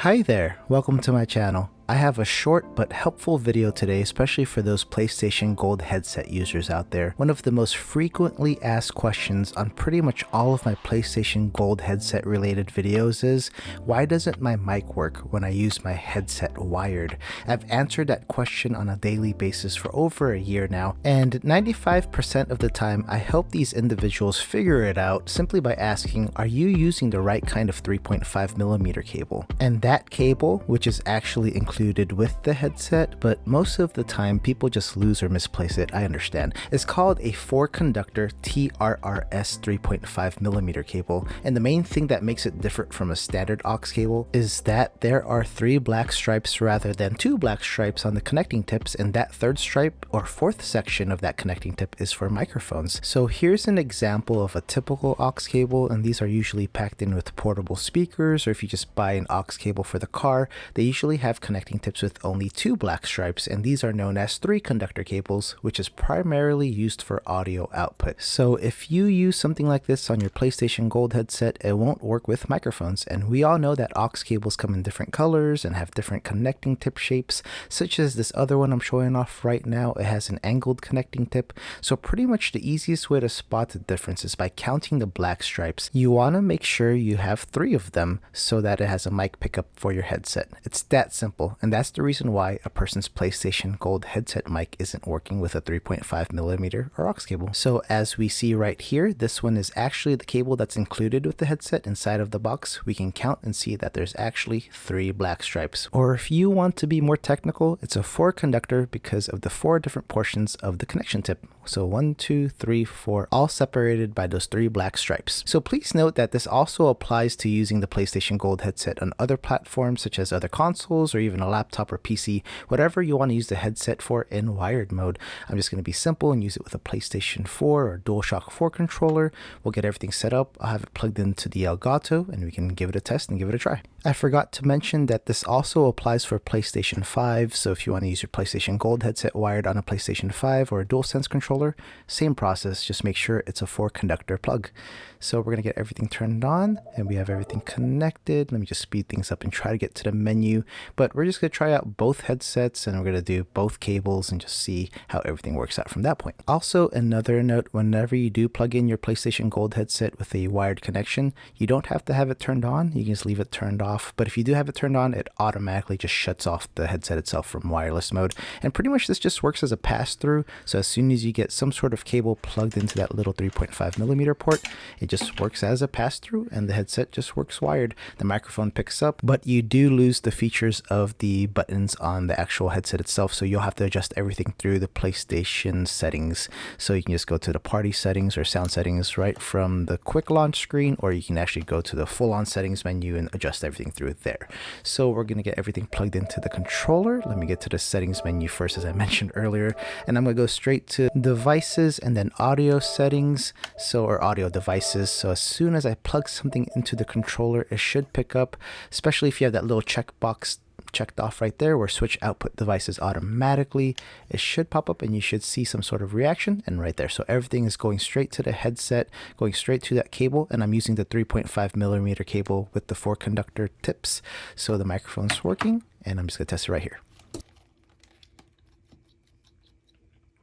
Hi there, welcome to my channel. I have a short but helpful video today, especially for those PlayStation Gold headset users out there. One of the most frequently asked questions on pretty much all of my PlayStation Gold headset related videos is, why doesn't my mic work when I use my headset wired? I've answered that question on a daily basis for over a year now, and 95% of the time I help these individuals figure it out simply by asking, are you using the right kind of 3.5mm cable? And that cable, which is actually included with the headset, but most of the time people just lose or misplace it, I understand. It's called a 4-conductor TRRS 3.5mm cable, and the main thing that makes it different from a standard aux cable is that there are 3 black stripes rather than 2 black stripes on the connecting tips, and that 3rd stripe or 4th section of that connecting tip is for microphones. So here's an example of a typical aux cable, and these are usually packed in with portable speakers, or if you just buy an aux cable for the car, they usually have connecting tips with only 2 black stripes, and these are known as 3-conductor cables, which is primarily used for audio output. So if you use something like this on your PlayStation Gold headset, it won't work with microphones, and we all know that aux cables come in different colors and have different connecting tip shapes, such as this other one I'm showing off right now. It has an angled connecting tip, so pretty much the easiest way to spot the difference is by counting the black stripes. You want to make sure you have 3 of them so that it has a mic pickup for your headset. It's that simple. And that's the reason why a person's PlayStation Gold headset mic isn't working with a 3.5mm or aux cable. So as we see right here, this one is actually the cable that's included with the headset inside of the box. We can count and see that there's actually 3 black stripes. Or if you want to be more technical, it's a 4-conductor because of the 4 different portions of the connection tip. So 1, 2, 3, 4, all separated by those 3 black stripes. So please note that this also applies to using the PlayStation Gold headset on other platforms such as other consoles or even a laptop or PC, whatever you want to use the headset for in wired mode. I'm just going to be simple and use it with a PlayStation 4 or DualShock 4 controller. We'll get everything set up. I'll have it plugged into the Elgato and we can give it a test and give it a try. I forgot to mention that this also applies for PlayStation 5, so if you want to use your PlayStation Gold headset wired on a PlayStation 5 or a DualSense controller, same process, just make sure it's a 4-conductor plug. So we're going to get everything turned on and we have everything connected. Let me just speed things up and try to get to the menu, but we're just going to try out both headsets and we're going to do both cables and just see how everything works out from that point. Also, another note, whenever you do plug in your PlayStation Gold headset with a wired connection, you don't have to have it turned on, you can just leave it turned off, but if you do have it turned on, it automatically just shuts off the headset itself from wireless mode, and pretty much this just works as a pass-through. So as soon as you get some sort of cable plugged into that little 3.5mm port, it just works as a pass-through and the headset just works wired. The microphone picks up, but you do lose the features of the buttons on the actual headset itself, so you'll have to adjust everything through the PlayStation settings. So you can just go to the party settings or sound settings right from the quick launch screen, or you can actually go to the full-on settings menu and adjust everything through there. So we're going to get everything plugged into the controller. Let me get to the settings menu first, as I mentioned earlier, and I'm going to go straight to devices and then audio settings, or audio devices. So as soon as I plug something into the controller, it should pick up, especially if you have that little checkbox checked off right there where switch output devices automatically. It should pop up and you should see some sort of reaction, and right there. So everything is going straight to the headset, going straight to that cable, and I'm using the 3.5mm cable with the 4-conductor tips. So the microphone's working and I'm just gonna test it right here.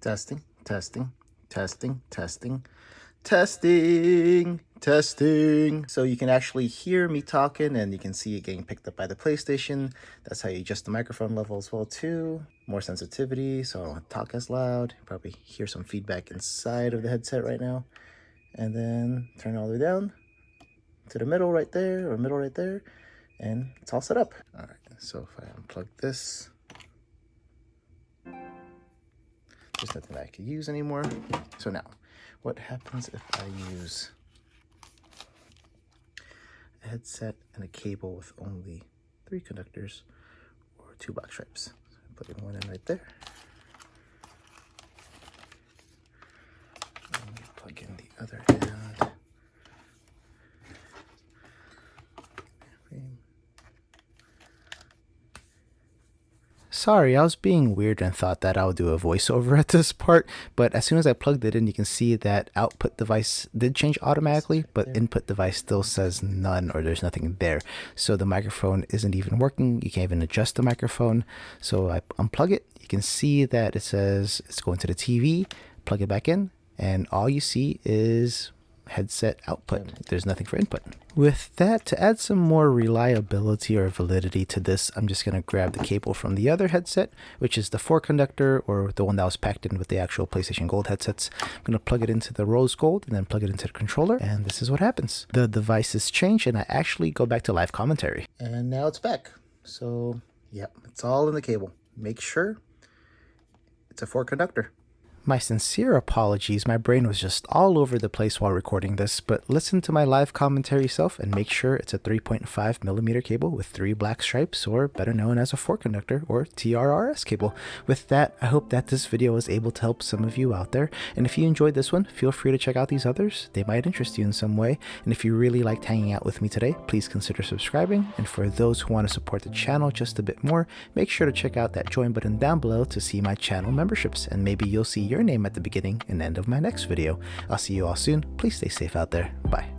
Testing, testing, testing, testing, testing, testing. So you can actually hear me talking and you can see it getting picked up by the PlayStation. That's how you adjust the microphone level as well too. More sensitivity, so I don't talk as loud. You probably hear some feedback inside of the headset right now. And then turn it all the way down to the middle right there, or middle right there, and it's all set up. All right, so if I unplug this, there's nothing that I could use anymore. So now, what happens if I use a headset and a cable with only 3 conductors or 2 black stripes? So I'm putting one in right there. And plug in the other end. Sorry, I was being weird and thought that I would do a voiceover at this part, but as soon as I plugged it in, you can see that output device did change automatically, but input device still says none, or there's nothing there. So the microphone isn't even working. You can't even adjust the microphone. So I unplug it. You can see that it says it's going to the TV, plug it back in, and all you see is headset output. There's nothing for input. With that, to add some more reliability or validity to this, I'm just going to grab the cable from the other headset, which is the 4-conductor, or the one that was packed in with the actual PlayStation Gold headsets. I'm going to plug it into the rose gold and then plug it into the controller, and this is what happens. The device is changed and I actually go back to live commentary. And now it's back. So, yep, it's all in the cable. Make sure it's a 4-conductor. My sincere apologies, my brain was just all over the place while recording this, but listen to my live commentary self and make sure it's a 3.5mm cable with 3 black stripes, or better known as a 4-conductor or TRRS cable. With that, I hope that this video was able to help some of you out there, and if you enjoyed this one, feel free to check out these others. They might interest you in some way, and if you really liked hanging out with me today, please consider subscribing, and for those who want to support the channel just a bit more, make sure to check out that join button down below to see my channel memberships, and maybe you'll see your name at the beginning and end of my next video. I'll see you all soon. Please stay safe out there. Bye.